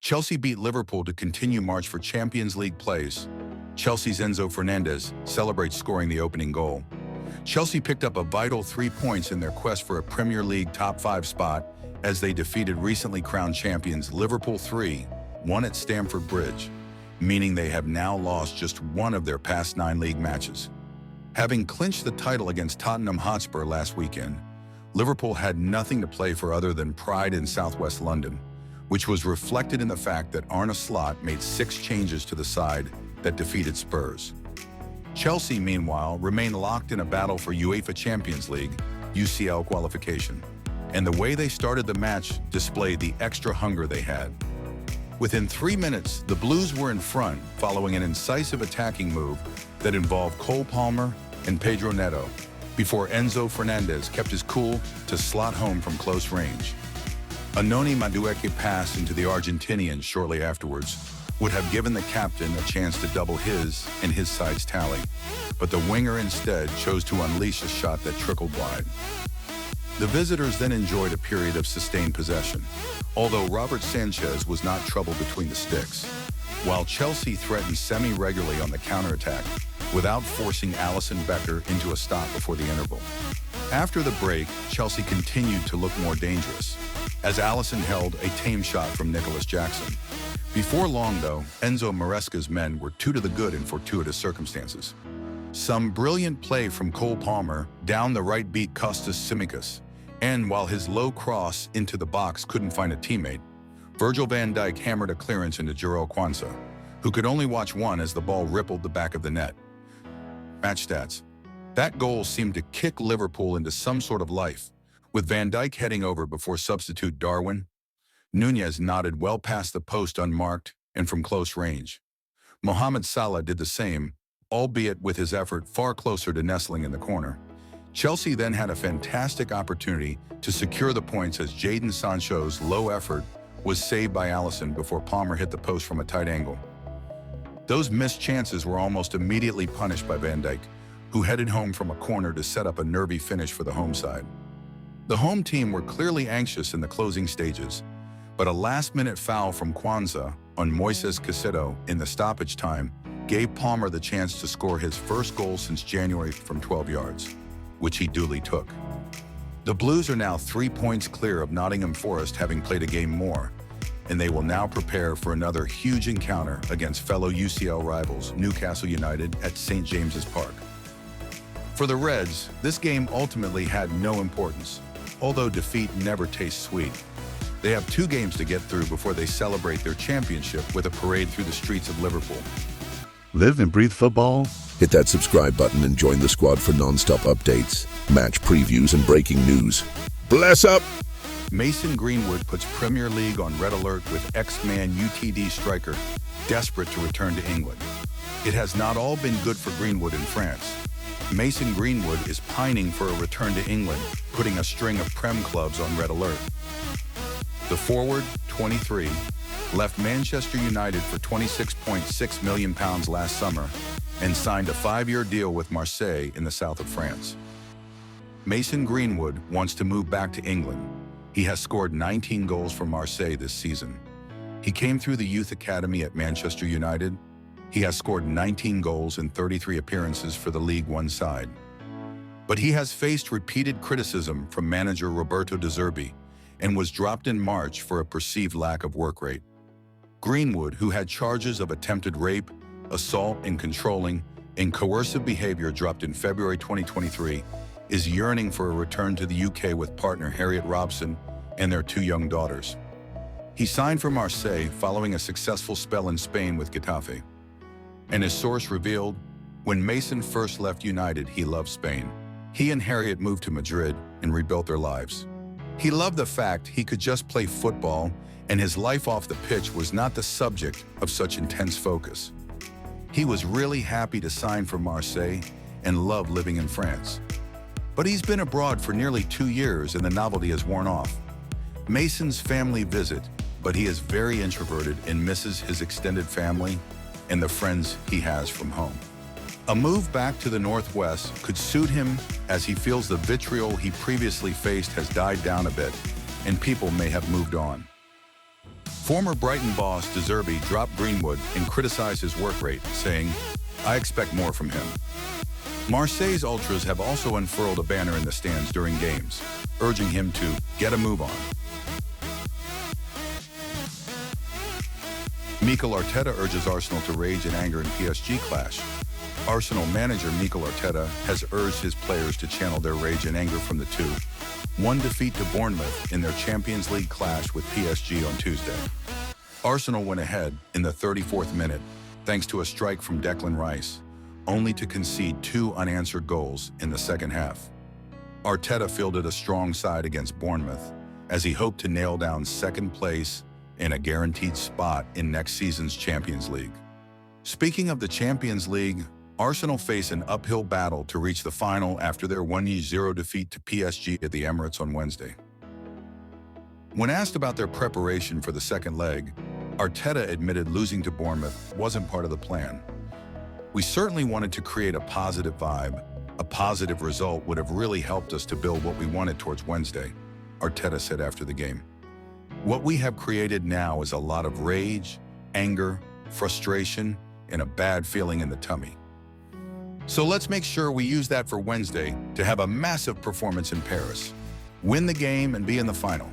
Chelsea beat Liverpool to continue march for Champions League place. Chelsea's Enzo Fernandez celebrates scoring the opening goal. Chelsea picked up a vital 3 points in their quest for a Premier League top 5 spot as they defeated recently crowned champions Liverpool 3-1 at Stamford Bridge, meaning they have now lost just one of their past 9 league matches. Having clinched the title against Tottenham Hotspur last weekend, Liverpool had nothing to play for other than pride in southwest London, which was reflected in the fact that Arne Slot made 6 changes to the side that defeated Spurs. Chelsea, meanwhile, remained locked in a battle for UEFA Champions League (UCL) qualification, and the way they started the match displayed the extra hunger they had. Within 3 minutes, the Blues were in front following an incisive attacking move that involved Cole Palmer and Pedro Neto, before Enzo Fernandez kept his cool to slot home from close range. A Noni Madueke pass into the Argentinian shortly afterwards would have given the captain a chance to double his and his side's tally, but the winger instead chose to unleash a shot that trickled wide. The visitors then enjoyed a period of sustained possession, although Robert Sanchez was not trouble between the sticks, while Chelsea threatened semi-regularly on the counterattack without forcing Alisson Becker into a stop before the interval. After the break, Chelsea continued to look more dangerous, as Alisson held a tame shot from Nicholas Jackson. Before long, though, Enzo Maresca's men were 2 to the good in fortuitous circumstances. Some brilliant play from Cole Palmer down the right beat Kostas Tsimikas, and while his low cross into the box couldn't find a teammate, Virgil van Dijk hammered a clearance into Jero Kwanzaa, who could only watch one as the ball rippled the back of the net. Match stats. That goal seemed to kick Liverpool into some sort of life, with Van Dijk heading over before substitute Darwin. Nunez nodded well past the post unmarked and from close range. Mohamed Salah did the same, albeit with his effort far closer to nestling in the corner. Chelsea then had a fantastic opportunity to secure the points as Jadon Sancho's low effort was saved by Alisson before Palmer hit the post from a tight angle. Those missed chances were almost immediately punished by Van Dijk, who headed home from a corner to set up a nervy finish for the home side. The home team were clearly anxious in the closing stages, but a last-minute foul from Kwanzaa on Moises Caicedo in the stoppage time gave Palmer the chance to score his first goal since January from 12 yards, which he duly took. The Blues are now 3 points clear of Nottingham Forest, having played a game more, and they will now prepare for another huge encounter against fellow UCL rivals Newcastle United at St. James's Park. For the Reds, this game ultimately had no importance, although defeat never tastes sweet. They have 2 games to get through before they celebrate their championship with a parade through the streets of Liverpool. Live and breathe football. Hit that subscribe button and join the squad for non-stop updates, match previews, and breaking news. Bless up! Mason Greenwood puts Premier League on red alert with ex-Man UTD striker desperate to return to England. It has not all been good for Greenwood in France. Mason Greenwood is pining for a return to England, putting a string of Prem clubs on red alert. The forward, 23, left Manchester United for £26.6 million last summer and signed a 5-year deal with Marseille in the south of France. Mason Greenwood wants to move back to England. He has scored 19 goals for Marseille this season. He came through the youth academy at Manchester United. He has scored 19 goals in 33 appearances for the League One side. But he has faced repeated criticism from manager Roberto De Zerbi and was dropped in March for a perceived lack of work rate. Greenwood, who had charges of attempted rape, assault and controlling, and coercive behavior dropped in February 2023, is yearning for a return to the UK with partner Harriet Robson and their 2 young daughters. He signed for Marseille following a successful spell in Spain with Getafe. And his source revealed, when Mason first left United, he loved Spain. He and Harriet moved to Madrid and rebuilt their lives. He loved the fact he could just play football, and his life off the pitch was not the subject of such intense focus. He was really happy to sign for Marseille and loved living in France. But he's been abroad for nearly 2 years and the novelty has worn off. Mason's family visit, but he is very introverted and misses his extended family and the friends he has from home. A move back to the Northwest could suit him, as he feels the vitriol he previously faced has died down a bit and people may have moved on. Former Brighton boss De Zerbi dropped Greenwood and criticized his work rate, saying, "I expect more from him." Marseille's ultras have also unfurled a banner in the stands during games, urging him to get a move on. Mikel Arteta urges Arsenal to rage and anger in PSG clash. Arsenal manager Mikel Arteta has urged his players to channel their rage and anger from the 2-1 defeat to Bournemouth in their Champions League clash with PSG on Tuesday. Arsenal went ahead in the 34th minute thanks to a strike from Declan Rice, only to concede 2 unanswered goals in the second half. Arteta fielded a strong side against Bournemouth as he hoped to nail down second place and a guaranteed spot in next season's Champions League. Speaking of the Champions League, Arsenal face an uphill battle to reach the final after their 1-0 defeat to PSG at the Emirates on Wednesday. When asked about their preparation for the second leg, Arteta admitted losing to Bournemouth wasn't part of the plan. "We certainly wanted to create a positive vibe. A positive result would have really helped us to build what we wanted towards Wednesday," Arteta said after the game. "What we have created now is a lot of rage, anger, frustration, and a bad feeling in the tummy. So let's make sure we use that for Wednesday to have a massive performance in Paris, win the game, and be in the final."